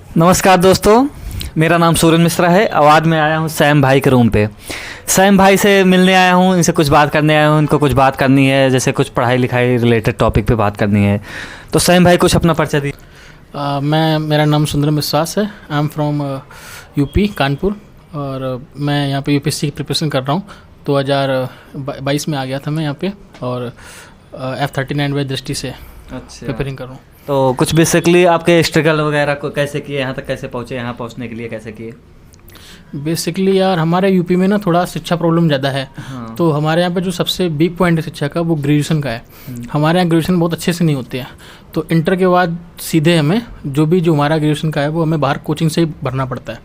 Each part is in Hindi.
नमस्कार दोस्तों, मेरा नाम सूरज मिश्रा है। आवाज़ में आया हूँ सैम भाई के रूम पे। सैम भाई से मिलने आया हूँ, इनसे कुछ बात करने आया हूँ। इनको कुछ बात करनी है, जैसे कुछ पढ़ाई लिखाई रिलेटेड टॉपिक पे बात करनी है। तो सैम भाई कुछ अपना परिचय दी। मेरा नाम सुंदर मिश्रास है। I am from UP Kanpur और मैं यहाँ पे यूपीएससी की प्रिपरेशन कर रहा हूँ। 2022 में आ गया था मैं यहाँ पे और F39 वे दृष्टि से प्रिपेयरिंग कर रहा हूँ। तो कुछ बेसिकली आपके स्ट्रगल वगैरह को कैसे किए, यहाँ तक कैसे पहुँचे, यहाँ पहुँचने के लिए कैसे किए? बेसिकली यार हमारे यूपी में ना थोड़ा शिक्षा प्रॉब्लम ज़्यादा है। हाँ। तो हमारे यहाँ पे जो सबसे बिग पॉइंट है शिक्षा का वो ग्रेजुएशन का है। हमारे यहाँ ग्रेजुएशन बहुत अच्छे से नहीं होते हैं, तो इंटर के बाद सीधे हमें जो हमारा ग्रेजुएशन का है वो हमें बाहर कोचिंग से ही भरना पड़ता है।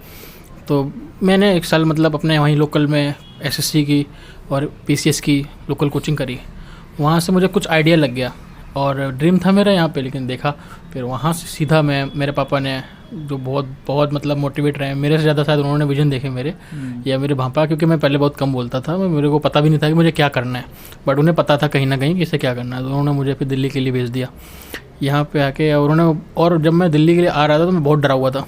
तो मैंने 1 साल मतलब अपने वहीं लोकल में एसएससी की और पीसीएस की लोकल कोचिंग करी। वहाँ से मुझे कुछ आइडिया लग गया और ड्रीम था मेरा यहाँ पे, लेकिन देखा फिर वहाँ से सीधा मेरे पापा ने जो बहुत मतलब मोटिवेट रहे मेरे से ज़्यादा, शायद उन्होंने विजन देखे मेरे या मेरे भापा, क्योंकि मैं पहले बहुत कम बोलता था। मेरे को पता भी नहीं था कि मुझे क्या करना है, बट उन्हें पता था कहीं ना कहीं कि इसे क्या करना है। तो उन्होंने मुझे फिर दिल्ली के लिए भेज दिया यहाँ पे आके। और जब मैं दिल्ली के लिए आ रहा था तो मैं बहुत डरा हुआ था,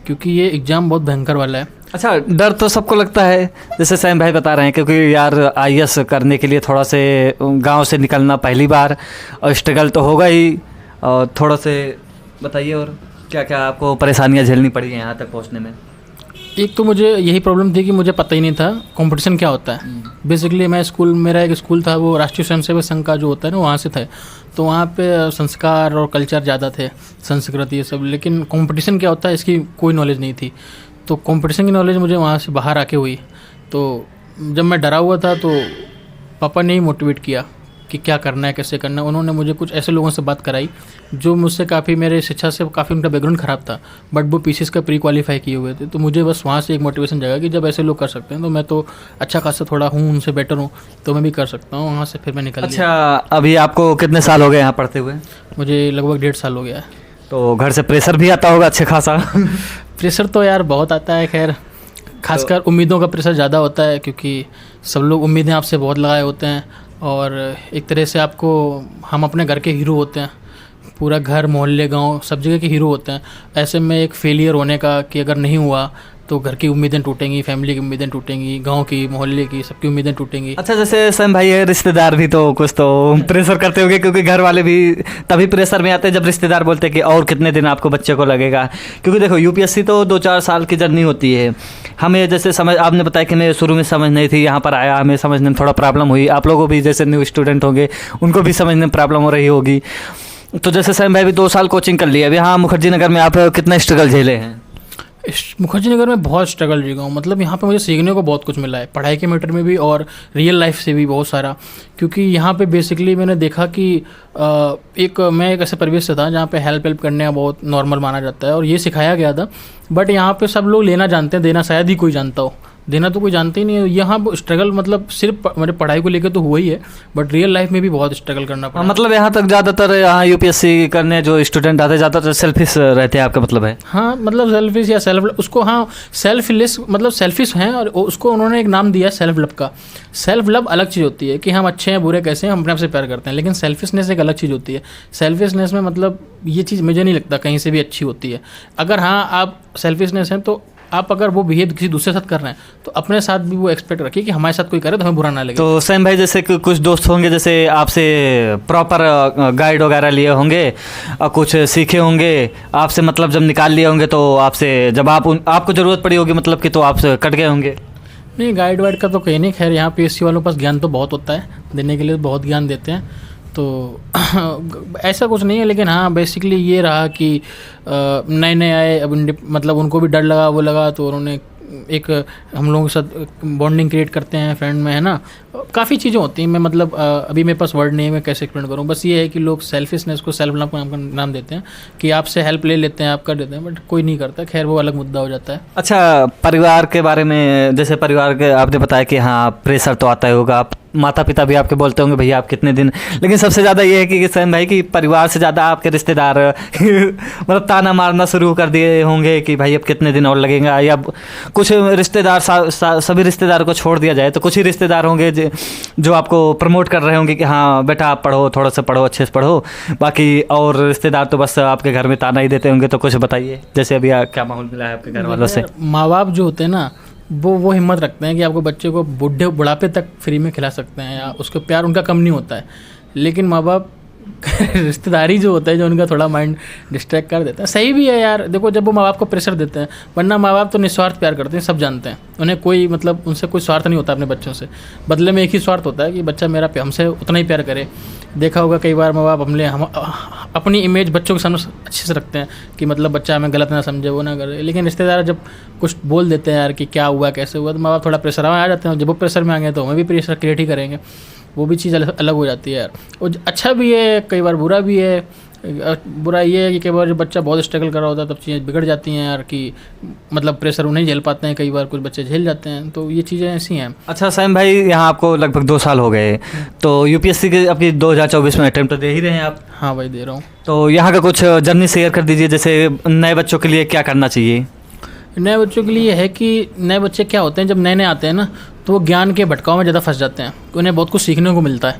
क्योंकि ये एग्ज़ाम बहुत भयंकर वाला है। अच्छा, डर तो सबको लगता है, जैसे सैम भाई बता रहे हैं, क्योंकि यार आईएएस करने के लिए थोड़ा से गांव से निकलना पहली बार और स्ट्रगल तो होगा ही। और थोड़ा से बताइए और क्या क्या आपको परेशानियां झेलनी पड़ी हैं यहाँ तक पहुँचने में? एक तो मुझे यही प्रॉब्लम थी कि मुझे पता ही नहीं था कंपटीशन क्या होता है। बेसिकली मेरा एक स्कूल था, वो राष्ट्रीय स्वयंसेवक संघ का जो होता है ना, वहाँ से था। तो वहाँ पे संस्कार और कल्चर ज़्यादा थे, संस्कृति ये सब, लेकिन कंपटीशन क्या होता है इसकी कोई नॉलेज नहीं थी। तो कंपटीशन की नॉलेज मुझे वहाँ से बाहर आके हुई। तो जब मैं डरा हुआ था तो पापा ने ही मोटिवेट किया कि क्या करना है, कैसे करना है। उन्होंने मुझे कुछ ऐसे लोगों से बात कराई जो मुझसे काफ़ी, मेरे शिक्षा से काफ़ी उनका बैकग्राउंड ख़राब था, बट वो पीसीएस का प्री क्वालिफाई किए हुए थे। तो मुझे बस वहाँ से एक मोटिवेशन जगा कि जब ऐसे लोग कर सकते हैं तो मैं तो अच्छा खासा थोड़ा हूँ, उनसे बेटर हूँ, तो मैं भी कर सकता हूँ। वहाँ से फिर मैं निकल अच्छा, अभी आपको कितने साल हो गए यहाँ पढ़ते हुए? मुझे लगभग 1.5 साल हो गया है। तो घर से प्रेशर भी आता होगा अच्छे खासा? प्रेशर तो यार बहुत आता है, खैर खासकर उम्मीदों का प्रेशर ज़्यादा होता है, क्योंकि सब लोग उम्मीदें आपसे बहुत लगाए होते हैं और एक तरह से हम अपने घर के हीरो होते हैं। पूरा घर, मोहल्ले, गांव, सब जगह के हीरो होते हैं। ऐसे में एक फेलियर होने का कि अगर नहीं हुआ तो घर की उम्मीदें टूटेंगी, फैमिली की उम्मीदें टूटेंगी, गांव की, मोहल्ले की, सबकी उम्मीदें टूटेंगी। अच्छा, जैसे सैम भाई है, रिश्तेदार भी तो कुछ तो प्रेशर करते होंगे, क्योंकि घर वाले भी तभी प्रेशर में आते हैं जब रिश्तेदार बोलते हैं कि और कितने दिन आपको बच्चे को लगेगा। क्योंकि देखो यूपीएससी तो 2-4 साल की जर्नी होती है। हमें जैसे समझ, आपने बताया कि मैं शुरू में समझ नहीं थी, यहाँ पर आया हमें समझने में थोड़ा प्रॉब्लम हुई। आप लोगों भी जैसे न्यू स्टूडेंट होंगे, उनको भी समझने में प्रॉब्लम हो रही होगी। तो जैसे सैम भाई भी 2 साल कोचिंग कर लिया। अभी यहाँ मुखर्जी नगर में आप कितना स्ट्रगल झेले हैं? मुखर्जी नगर में बहुत स्ट्रगल जी हूँ। मतलब यहाँ पे मुझे सीखने को बहुत कुछ मिला है, पढ़ाई के मैटर में भी और रियल लाइफ से भी बहुत सारा। क्योंकि यहाँ पे बेसिकली मैंने देखा कि मैं एक ऐसे परिवेश से था जहाँ पे हेल्प करने का बहुत नॉर्मल माना जाता है और ये सिखाया गया था। बट यहाँ पे सब लोग लेना जानते हैं, देना शायद ही कोई जानता हो, देना तो कोई जानते ही नहीं है। यहाँ स्ट्रगल मतलब सिर्फ मेरे पढ़ाई को लेकर तो हुआ ही है, बट रियल लाइफ में भी बहुत स्ट्रगल करना पड़ा। मतलब यहाँ तक ज़्यादातर यहाँ यूपीएससी करने जो स्टूडेंट आते हैं ज़्यादातर सेल्फिश रहते हैं, आपका मतलब है? हाँ, मतलब सेल्फिश या उसको, हाँ सेल्फलेस, मतलब सेल्फिश हैं और उसको उन्होंने एक नाम दिया सेल्फ लव का। सेल्फ लव अलग चीज़ होती है कि हम अच्छे हैं बुरे कैसे हैं, हम अपने आप से प्यार करते हैं, लेकिन सेल्फिशनेस एक अलग चीज़ होती है। सेल्फिशनेस में मतलब ये चीज़ मुझे नहीं लगता कहीं से भी अच्छी होती है। अगर हाँ आप सेल्फिशनेस हैं तो आप अगर वो बिहेव किसी दूसरे साथ कर रहे हैं तो अपने साथ भी वो एक्सपेक्ट रखिए कि हमारे साथ कोई करे तो हमें बुरा ना लगे। तो सैम भाई जैसे कुछ दोस्त होंगे जैसे आपसे प्रॉपर गाइड वगैरह लिए होंगे और कुछ सीखे होंगे आपसे, मतलब जब निकाल लिए होंगे तो आपसे जब आपको ज़रूरत पड़ी होगी मतलब कि तो आपसे कट गए होंगे? नहीं, गाइड वाइड का तो कहीं नहीं। खैर यहाँ पीएससी वालों के पास ज्ञान तो बहुत होता है, देने के लिए बहुत ज्ञान देते हैं, तो ऐसा कुछ नहीं है। लेकिन हाँ बेसिकली ये रहा कि नए नए आए, अब मतलब उनको भी डर लगा, वो लगा, तो उन्होंने एक हम लोगों के साथ बॉन्डिंग क्रिएट करते हैं फ्रेंड में, है ना। काफ़ी चीज़ें होती हैं, मैं मतलब अभी मेरे पास वर्ड नहीं है मैं कैसे एक्सप्लेन करूँ। बस ये है कि लोग सेल्फिशनेस को सेल्फ लव का नाम देते हैं कि आपसे हेल्प ले लेते हैं, आप कर देते हैं, बट कोई नहीं करता। खैर वो अलग मुद्दा हो जाता है। अच्छा, परिवार के बारे में, जैसे परिवार के आपने बताया कि हाँ प्रेशर तो आता ही होगा, आप माता पिता भी आपके बोलते होंगे भैया आप कितने दिन, लेकिन सबसे ज़्यादा ये है कि सैम भाई की परिवार से ज़्यादा आपके रिश्तेदार मतलब ताना मारना शुरू कर दिए होंगे कि भाई अब कितने दिन और लगेगा, या कुछ रिश्तेदार सभी रिश्तेदारों को छोड़ दिया जाए तो कुछ ही रिश्तेदार होंगे जो आपको प्रमोट कर रहे होंगे कि हाँ बेटा आप पढ़ो, थोड़ा सा पढ़ो, अच्छे से पढ़ो, बाकी और रिश्तेदार तो बस आपके घर में ताना ही देते होंगे। तो कुछ बताइए, जैसे अभी क्या माहौल मिला है आपके घर वालों से? माँ बाप जो होते हैं ना वो हिम्मत रखते हैं कि आपको बच्चे को बुढ़ापे तक फ्री में खिला सकते हैं, या उसको प्यार उनका कम नहीं होता है। लेकिन माँ बाप रिश्तेदारी जो होता है जो उनका थोड़ा माइंड डिस्ट्रैक्ट कर देता है। सही भी है यार, देखो जब वो माँ बाप को प्रेशर देते हैं, वरना माँ बाप तो निस्वार्थ प्यार करते हैं, सब जानते हैं, उन्हें कोई मतलब उनसे कोई स्वार्थ नहीं होता अपने बच्चों से। बदले में एक ही स्वार्थ होता है कि बच्चा मेरा हमसे उतना ही प्यार करे। देखा होगा कई बार माँ बाप हम अपनी इमेज बच्चों के सामने अच्छे से रखते हैं कि मतलब बच्चा हमें गलत ना समझे, वो ना करे। लेकिन रिश्तेदार जब कुछ बोल देते हैं यार कि क्या हुआ कैसे हुआ, तो माँ बाप थोड़ा प्रेशर में आ जाते हैं। जब वो प्रेशर में आ गए तो हमें भी प्रेशर क्रिएट ही करेंगे, वो भी चीज़ अलग हो जाती है यार। और अच्छा भी है, कई बार बुरा भी है। बुरा ये है कि कई बार जब बच्चा बहुत स्ट्रगल कर रहा होता है तब चीज़ें बिगड़ जाती हैं यार, कि मतलब प्रेशर वो नहीं झेल पाते हैं, कई बार कुछ बच्चे झेल जाते हैं, तो ये चीज़ें ऐसी हैं। अच्छा सैम भाई, यहाँ आपको लगभग 2 साल हो गए, तो यूपीएससी के अपनी 2024 में अटेम्प्ट दे ही रहे हैं आप? हाँ भाई, दे रहा हूँ। तो यहाँ का कुछ जर्नी शेयर कर दीजिए, जैसे नए बच्चों के लिए क्या करना चाहिए? नए बच्चों के लिए है कि नए बच्चे क्या होते हैं, जब नए नए आते हैं ना तो वो ज्ञान के भटकाव में ज़्यादा फंस जाते हैं, उन्हें बहुत कुछ सीखने को मिलता है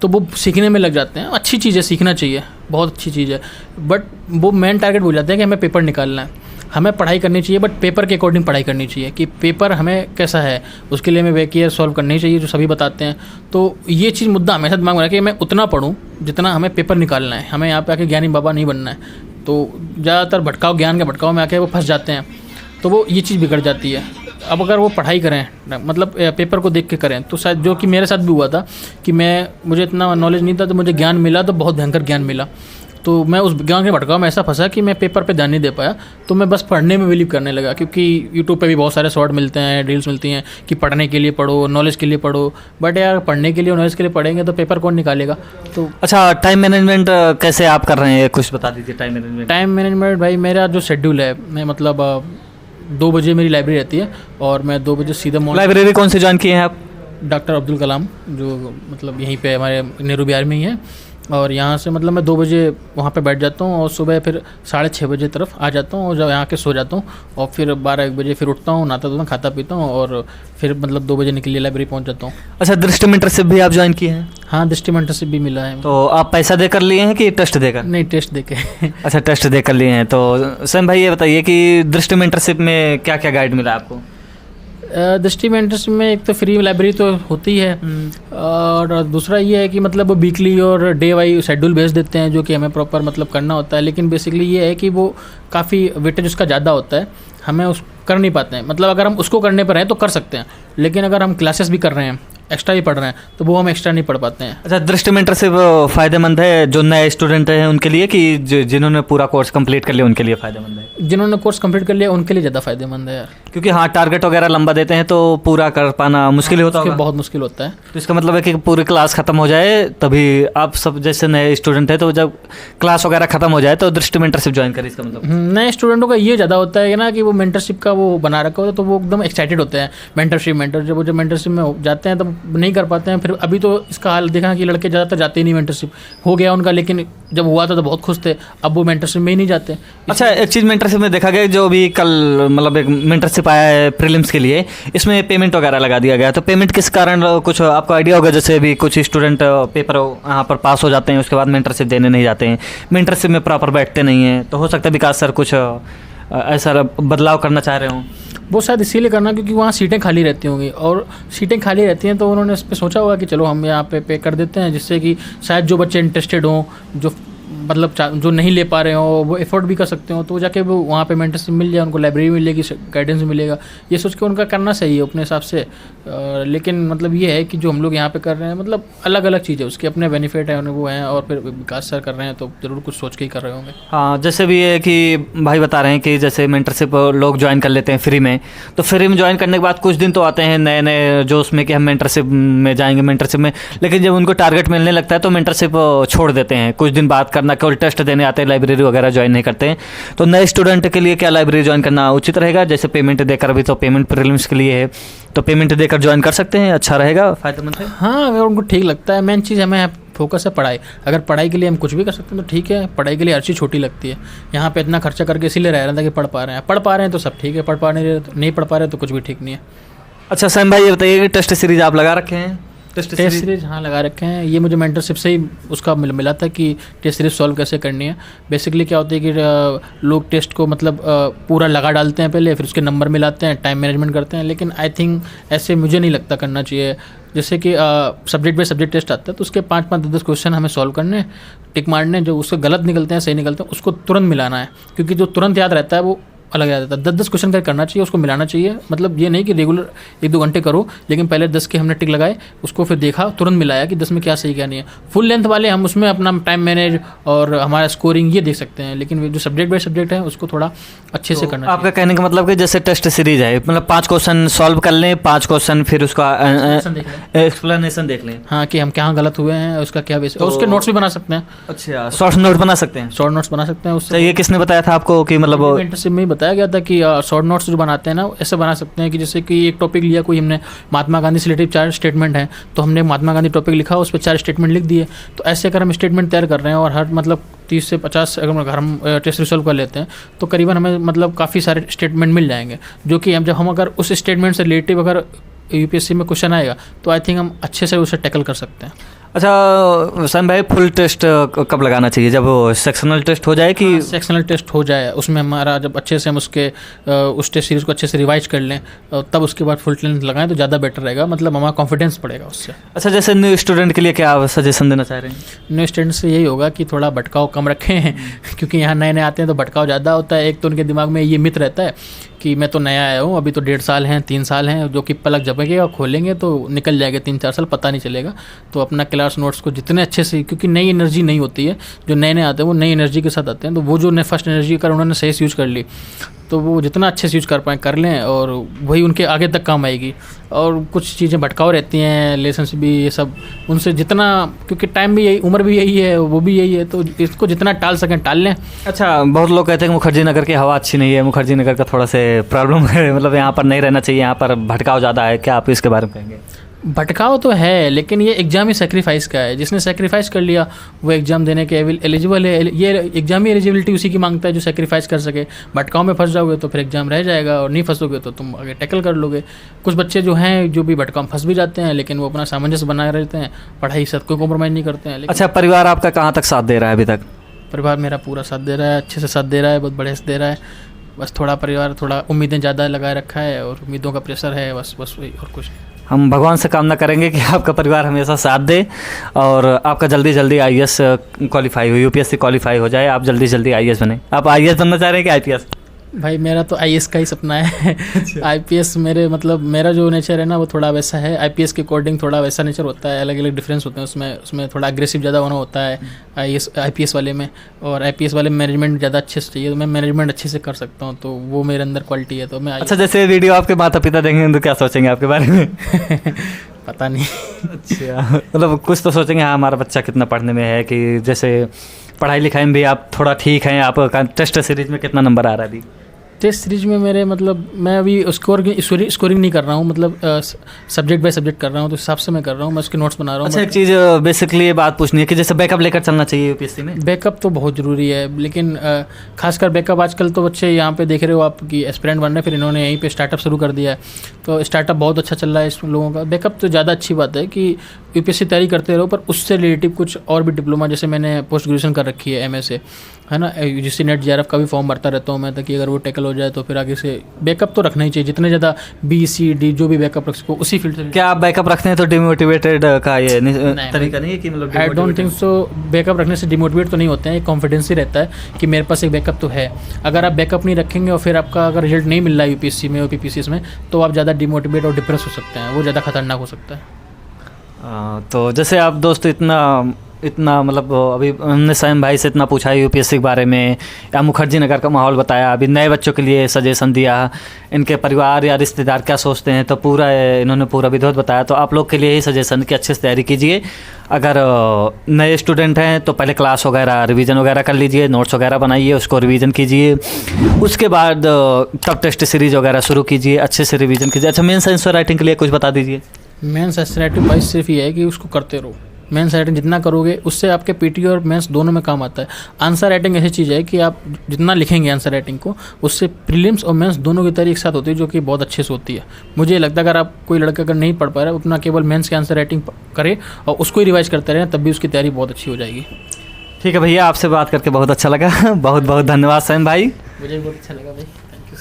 तो वो सीखने में लग जाते हैं। अच्छी चीज़ है, सीखना चाहिए, बहुत अच्छी चीज़ है, बट वो मेन टारगेट भूल जाते हैं कि हमें पेपर निकालना है। हमें पढ़ाई करनी चाहिए, बट पेपर के अकॉर्डिंग पढ़ाई करनी चाहिए कि पेपर हमें कैसा है, उसके लिए हमें वेकियर सॉल्व करनी चाहिए जो सभी बताते हैं। तो ये चीज़ मुद्दा हमेशा दिमाग में रखा कि मैं उतना पढ़ूँ जितना हमें पेपर निकालना है, हमें यहाँ पे आके ज्ञानी बाबा नहीं बनना है। तो ज़्यादातर भटकाव, ज्ञान के भटकाव में आके वो फंस जाते हैं, तो वो ये चीज़ बिगड़ जाती है। अब अगर वो पढ़ाई करें, मतलब पेपर को देख के करें, तो शायद जो कि मेरे साथ भी हुआ था कि मुझे इतना नॉलेज नहीं था, तो मुझे ज्ञान मिला तो बहुत भयंकर ज्ञान मिला, तो मैं उस ज्ञान के भटकाव में ऐसा फंसा कि मैं पेपर पे ध्यान नहीं दे पाया। तो मैं बस पढ़ने में बिलीव करने लगा, क्योंकि यूट्यूब पे भी बहुत सारे शॉर्ट मिलते हैं, रील्स मिलती हैं कि पढ़ने के लिए पढ़ो, नॉलेज के लिए पढ़ो, बट यार पढ़ने के लिए और नॉलेज के लिए पढ़ेंगे तो पेपर कौन निकालेगा? तो अच्छा, टाइम मैनेजमेंट कैसे आप कर रहे हैं, कुछ बता दीजिए। टाइम मैनेजमेंट भाई मेरा जो शेड्यूल है, मैं मतलब 2 बजे मेरी लाइब्रेरी रहती है और मैं 2 बजे सीधा लाइब्रेरी कौन सी ज्वाइन किए हैं आप? डॉक्टर अब्दुल कलाम, जो मतलब यहीं पे हमारे नेहरू बिहार में ही है, और यहाँ से मतलब मैं 2 बजे वहाँ पे बैठ जाता हूँ और सुबह फिर 6:30 बजे तरफ आ जाता हूँ और जब यहाँ के सो जाता हूँ और फिर 12-1 बजे फिर उठता हूँ, नहाता धोता, खाता पीता हूँ और फिर मतलब 2 बजे निकल लाइब्रेरी पहुँच जाता हूँ। अच्छा, दृष्टि मेंटरशिप भी आप ज्वाइन किए हैं? हाँ, दृष्टि मेंटरशिप भी मिला है। तो आप पैसा देकर लिए हैं कि टेस्ट देकर? नहीं, टेस्ट देके। अच्छा, टेस्ट देकर लिए हैं। तो सैम भाई ये बताइए कि दृष्टि मेंटरशिप में क्या क्या गाइड मिला आपको? दृष्टि मेंटरशिप में एक तो फ्री लाइब्रेरी तो होती है, और दूसरा ये है कि मतलब वो वीकली और डे वाइज शेड्यूल भेज देते हैं जो कि हमें प्रॉपर मतलब करना होता है। लेकिन बेसिकली ये है कि वो काफ़ी वेटेज उसका ज़्यादा होता है, हमें उस कर नहीं पाते हैं। मतलब अगर हम उसको करने पर हैं तो कर सकते हैं, लेकिन अगर हम क्लासेस भी कर रहे हैं, एक्स्ट्रा ही पढ़ रहे हैं, तो वो हम एक्स्ट्रा नहीं पढ़ पाते हैं। अच्छा, दृष्टि मेंटरशिप फ़ायदेमंद है जो नए स्टूडेंट हैं उनके लिए, कि जिन्होंने पूरा कोर्स कंप्लीट कर लिया उनके लिए फ़ायदेमंद है? जिन्होंने कोर्स कंप्लीट कर लिया उनके लिए ज़्यादा फ़ायदेमंद है यार, क्योंकि हाँ टारगेट वगैरह लंबा देते हैं तो पूरा कर पाना मुश्किल होता है, बहुत मुश्किल होता है। तो इसका मतलब है कि पूरी क्लास ख़त्म हो जाए तभी आप सब जैसे नए स्टूडेंट है, तो जब क्लास वगैरह ख़त्म हो जाए तो दृष्टि मेंटरशिप ज्वाइन करें, इसका मतलब? नए स्टूडेंटों का ये ज़्यादा होता है ना कि वो मेंटरशिप का वो बना रखा होता है, तो वो एकदम एक्साइटेड होते हैं मेंटर जब मेंटरशिप में जाते हैं तब नहीं कर पाते हैं। फिर अभी तो इसका हाल देखा कि लड़के ज़्यादातर जाते ही नहीं, मेंटरशिप हो गया उनका, लेकिन जब हुआ था तो बहुत खुश थे, अब वो मेंटरशिप में ही नहीं जाते। अच्छा, एक चीज़ मेंटरशिप में देखा गया, जो अभी कल मतलब एक मेंटरशिप आया है प्रीलिम्स के लिए, इसमें पेमेंट वगैरह लगा दिया गया, तो पेमेंट किस कारण, कुछ आपको आइडिया होगा? जैसे अभी कुछ स्टूडेंट पेपर यहाँ पर पास हो जाते हैं, उसके बाद मेंटरशिप देने नहीं जाते हैं, मेंटरशिप में प्रॉपर बैठते नहीं हैं, तो हो सकता है विकास सर कुछ ऐसा बदलाव करना चाह रहे हों। वो शायद इसीलिए करना क्योंकि वहाँ सीटें खाली रहती होंगी, और सीटें खाली रहती हैं तो उन्होंने इस पर सोचा होगा कि चलो हम यहाँ पे कर देते हैं, जिससे कि शायद जो बच्चे इंटरेस्टेड हों, जो मतलब जो नहीं ले पा रहे हो वो एफोर्ड भी कर सकते हो, तो जाके वो वहाँ पे मेंटरशिप मिल जाए, उनको लाइब्रेरी मिलेगी, गाइडेंस मिलेगा, ये सोच के उनका करना सही है अपने हिसाब से। लेकिन मतलब ये है कि जो हम लोग यहाँ पे कर रहे हैं, मतलब अलग अलग चीज़ें, उसके अपने बेनिफिट हैं, वो हैं, और फिर विकास सर कर रहे हैं तो ज़रूर कुछ सोच के ही कर रहे होंगे। हाँ, जैसे भी है कि भाई बता रहे हैं कि जैसे मेंटरशिप लोग ज्वाइन कर लेते हैं फ्री में, तो फ्री में ज्वाइन करने के बाद कुछ दिन तो आते हैं नए नए जो उसमें कि हम मेंटरशिप में जाएंगे, मेंटरशिप में, लेकिन जब उनको टारगेट मिलने लगता है तो मेंटरशिप छोड़ देते हैं, कुछ दिन बाद करना, केवल टेस्ट देने आते हैं, लाइब्रेरी वगैरह ज्वाइन नहीं करते हैं, तो नए स्टूडेंट के लिए क्या लाइब्रेरी ज्वाइन करना उचित रहेगा? जैसे पेमेंट देकर, अभी तो पेमेंट प्रीलिम्स के लिए है, तो पेमेंट देकर ज्वाइन कर सकते हैं, अच्छा रहेगा, फायदेमंद है? हाँ, अगर उनको ठीक लगता है। मेन चीज़ हमें फोकस है पढ़ाई। अगर पढ़ाई के लिए हम कुछ भी कर सकते हैं तो ठीक है, पढ़ाई के लिए हर चीज़ छोटी लगती है। यहाँ पे इतना खर्चा करके इसीलिए रह रहा था कि पढ़ पा रहे हैं तो सब ठीक है, नहीं पढ़ पा रहे तो कुछ भी ठीक नहीं है। अच्छा सैम भाई, ये बताइए कि टेस्ट सीरीज आप लगा रखे हैं? टेस्ट सीरीज हाँ लगा रखे हैं। ये मुझे मेंटरशिप से ही उसका मिला था कि टेस्ट सीरीज सॉल्व कैसे करनी है। बेसिकली क्या होता है कि लोग टेस्ट को मतलब पूरा लगा डालते हैं पहले, फिर उसके नंबर मिलाते हैं, टाइम मैनेजमेंट करते हैं, लेकिन आई थिंक ऐसे मुझे नहीं लगता करना चाहिए। जैसे कि सब्जेक्ट बाई सब्जेक्ट टेस्ट आता है तो उसके 5-5-10 क्वेश्चन हमें सॉल्व करने, टिक मारने, जो उससे गलत निकलते हैं सही निकलते हैं उसको तुरंत मिलाना है, क्योंकि जो तुरंत याद रहता है वो अलग याद रहता है। 10-10 क्वेश्चन कर करना चाहिए, उसको मिलाना चाहिए। मतलब ये नहीं कि रेगुलर 1-2 घंटे करो, लेकिन पहले 10 के हमने टिक लगाए, उसको फिर देखा, तुरंत मिलाया कि 10 में क्या सही क्या नहीं है। फुल लेंथ वाले हम उसमें अपना टाइम मैनेज और हमारा स्कोरिंग ये देख सकते हैं, लेकिन जो सब्जेक्ट बाई सब्जेक्ट है उसको थोड़ा अच्छे से करना। आपका कहने का मतलब कि जैसे टेस्ट सीरीज है, मतलब 5 क्वेश्चन सॉल्व कर लें, 5 क्वेश्चन फिर उसका एक्सप्लेनेशन देख लें। हाँ, कि हम कहाँ गलत हुए हैं, उसका क्या बेस, उसके नोट्स भी बना सकते हैं। अच्छा, शॉर्ट नोट बना सकते हैं? शॉर्ट नोट्स बना सकते हैं उससे। ये किसने बताया था आपको कि मतलब? मेंटरशिप में ही बताया गया था कि शॉर्ट नोट्स जो बनाते हैं ना, ऐसे बना सकते हैं कि जैसे कि एक टॉपिक लिया कोई हमने, महात्मा गांधी से रिलेटेड 4 स्टेटमेंट हैं, तो हमने महात्मा गांधी टॉपिक लिखा, उस पर 4 स्टेटमेंट लिख दिए। तो ऐसे अगर हम स्टेटमेंट तैयार कर रहे हैं और हर मतलब 30 से 50 अगर हम टेस्ट रिसॉल्व कर लेते हैं तो करीबन हमें मतलब काफ़ी सारे स्टेटमेंट मिल जाएंगे, जो कि हम अगर उस स्टेटमेंट से रिलेटिव अगर यूपीएससी में क्वेश्चन आएगा तो आई थिंक हम अच्छे से उसे टैकल कर सकते हैं। अच्छा सैम भाई, फुल टेस्ट कब लगाना चाहिए? जब सेक्शनल टेस्ट हो जाए कि? हाँ, सेक्शनल टेस्ट हो जाए, उसमें हमारा जब अच्छे से हम उस टेस्ट सीरीज को अच्छे से रिवाइज कर लें तब उसके बाद फुल टेस्ट लगाएं तो ज़्यादा बेटर रहेगा, मतलब हमारा कॉन्फिडेंस बढ़ेगा उससे। अच्छा, जैसे न्यू स्टूडेंट के लिए क्या आप सजेशन देना चाह रहे हैं? न्यू स्टूडेंट से यही होगा कि थोड़ा भटकाव कम रखें क्योंकि यहाँ नए नए आते हैं तो भटकाव ज़्यादा होता है। एक तो उनके दिमाग में ये मिथ रहता है कि मैं तो नया आया हूँ, अभी तो 1.5 साल हैं, 3 साल हैं, जो कि पलक झपकेगा और खोलेंगे तो निकल जाएगा 3-4 साल, पता नहीं चलेगा। तो अपना क्लास नोट्स को जितने अच्छे से, क्योंकि नई एनर्जी नहीं होती है, जो नए नए आते हैं वो नई एनर्जी के साथ आते हैं, तो वो जो फर्स्ट एनर्जी अगर उन्होंने सही से यूज़ कर ली तो वो जितना अच्छे से यूज़ कर पाएँ कर लें, और वही उनके आगे तक काम आएगी। और कुछ चीज़ें भटकाव रहती हैं, रिलेशनशिप भी, ये सब उनसे जितना, क्योंकि टाइम भी यही, उम्र भी यही है, वो भी यही है, तो इसको जितना टाल सकें टाल लें। अच्छा, बहुत लोग कहते हैं कि मुखर्जी नगर की हवा अच्छी नहीं है, मुखर्जी नगर का थोड़ा से प्रॉब्लम है, मतलब यहाँ पर नहीं रहना चाहिए, यहाँ पर भटकाव ज़्यादा है, क्या आप इसके बारे में कहेंगे? भटकाव तो है, लेकिन ये एग्ज़ाम ही सेक्रीफाइस का है। जिसने सेक्रीफाइस कर लिया वो एग्ज़ाम देने के एलिजिबल है। ये एग्ज़ाम ही एलिजिबिलिटी उसी की मांगता है जो सेक्रीफाइस कर सके। भटकाव में फंस जाओगे तो फिर एग्ज़ाम रह जाएगा, और नहीं फंसोगे तो तुम आगे टैकल कर लोगे। कुछ बच्चे जो हैं जो भी भटकाव फंस भी जाते हैं, लेकिन वो अपना सामंजस्य बनाए रहते हैं, पढ़ाई से कोई कॉम्प्रोमाइज़ नहीं करते हैं। अच्छा, परिवार आपका कहाँ तक साथ दे रहा है अभी तक? परिवार मेरा पूरा साथ दे रहा है, अच्छे से साथ दे रहा है, बहुत बढ़िया से दे रहा है। बस थोड़ा परिवार थोड़ा उम्मीदें ज़्यादा लगाए रखा है और उम्मीदों का प्रेशर है, बस वही, और कुछ नहीं। हम भगवान से कामना करेंगे कि आपका परिवार हमेशा साथ दे और आपका जल्दी जल्दी आईएएस क्वालिफाई हो, यूपीएससी क्वालिफाई हो जाए, आप जल्दी जल्दी आईएएस बने। आप आईएएस बनना चाह रहे हैं कि आईपीएस? भाई मेरा तो आईएएस का ही सपना है। आईपीएस मेरा जो नेचर है ना वो थोड़ा वैसा है। आईपीएस के अकॉर्डिंग थोड़ा वैसा नेचर होता है, अलग अलग डिफरेंस होते हैं उसमें थोड़ा अग्रेसिव ज़्यादा होना होता है आईपीएस वाले में, और आईपीएस वाले में मैनेजमेंट ज़्यादा अच्छे से चाहिए, तो मैं मैनेजमेंट अच्छे से कर सकता हूँ, तो वो मेरे अंदर क्वालिटी है। तो मैं अच्छा, जैसे वीडियो आपके माता पिता देखेंगे तो क्या सोचेंगे आपके बारे में? पता नहीं। अच्छा, मतलब कुछ तो सोचेंगे हाँ हमारा बच्चा कितना पढ़ने में है, कि जैसे पढ़ाई लिखाई में भी आप थोड़ा ठीक हैं, आपका टेस्ट सीरीज में कितना नंबर आ रहा है अभी? टेस्ट सीरीज में मेरे मतलब मैं अभी स्कोरिंग नहीं कर रहा हूँ, मतलब सब्जेक्ट बाय सब्जेक्ट कर रहा हूँ, तो हिसाब से मैं कर रहा हूँ, मैं उसके नोट्स बना रहा हूँ। अच्छा, एक चीज़ बेसिकली ये बात पूछनी है कि जैसे बैकअप लेकर चलना चाहिए यूपीएससी में? बैकअप तो बहुत ज़रूरी है, लेकिन खासकर बैकअप आजकल तो बच्चे यहाँ पे देख रहे हो आप कि एस्पिरेंट बन रहे हैं, फिर इन्होंने यहीं पे स्टार्टअप शुरू कर दिया है, तो स्टार्टअप बहुत अच्छा चल रहा है इस लोगों का। बैकअप तो ज़्यादा अच्छी बात है कि यूपीएससी तैयारी करते रहो, पर उससे रिलेटिव कुछ और भी डिप्लोमा, जैसे मैंने पोस्ट ग्रेजुएशन कर रखी है एमए से, है ना, यूजीसी नेट जेआरएफ का भी फॉर्म भरता रहता हूँ मैं, ताकि अगर वो टैकल हो जाए तो फिर आगे से बैकअप तो रखना ही चाहिए। जितने ज़्यादा BCD जो भी बैकअप रख सको उसी फील्ड से। क्या आप बैकअप रखते हैं तो डिमोटिवेटेड का ये तरीका नहीं है कि मतलब? I don't think so. Backup रखने से डिमोटिवेट तो नहीं होते हैं, एक कॉन्फिडेंस ही रहता है कि मेरे पास एक बैकअप तो है। अगर आप बैकअप नहीं रखेंगे और फिर आपका अगर रिजल्ट नहीं मिल रहा है यूपीएससी में और PPCS में, तो आप ज़्यादा डिमोटिवेट और डिप्रेस हो सकते हैं, वो ज़्यादा खतरनाक हो सकता है। तो जैसे आप दोस्त इतना इतना मतलब अभी हमने सैम भाई से इतना पूछा यूपीएससी के बारे में या मुखर्जी नगर का माहौल बताया, अभी नए बच्चों के लिए सजेशन दिया, इनके परिवार या रिश्तेदार क्या सोचते हैं, तो पूरा इन्होंने पूरा विधिवत बताया। तो आप लोग के लिए ही सजेशन कि अच्छे से तैयारी कीजिए। अगर नए स्टूडेंट हैं तो पहले क्लास वगैरह रिवीजन वगैरह कर लीजिए, नोट्स वगैरह बनाइए, उसको रिवीजन कीजिए, उसके बाद तब टेस्ट सीरीज वगैरह शुरू कीजिए, अच्छे से रिवीजन कीजिए। अच्छा, मेंस आंसर राइटिंग के लिए कुछ बता दीजिए। मेंस आंसर राइटिंग भाई सिर्फ ये है कि उसको करते रहो। मेंस राइटिंग जितना करोगे उससे आपके पीटी और मेंस दोनों में काम आता है। आंसर राइटिंग ऐसी चीज़ है कि आप जितना लिखेंगे आंसर राइटिंग को, उससे प्रीलिम्स और मेंस दोनों की तैयारी एक साथ होती है, जो कि बहुत अच्छे से होती है। मुझे लगता है अगर आप कोई लड़का अगर नहीं पढ़ पा रहा है, अपना केवल मेंस की आंसर राइटिंग करे और उसको ही रिवाइज करते रहे, तब भी उसकी तैयारी बहुत अच्छी हो जाएगी। ठीक है भैया, आपसे बात करके बहुत अच्छा लगा। बहुत बहुत धन्यवाद सैम भाई। मुझे बहुत अच्छा लगा भाई, थैंक यू।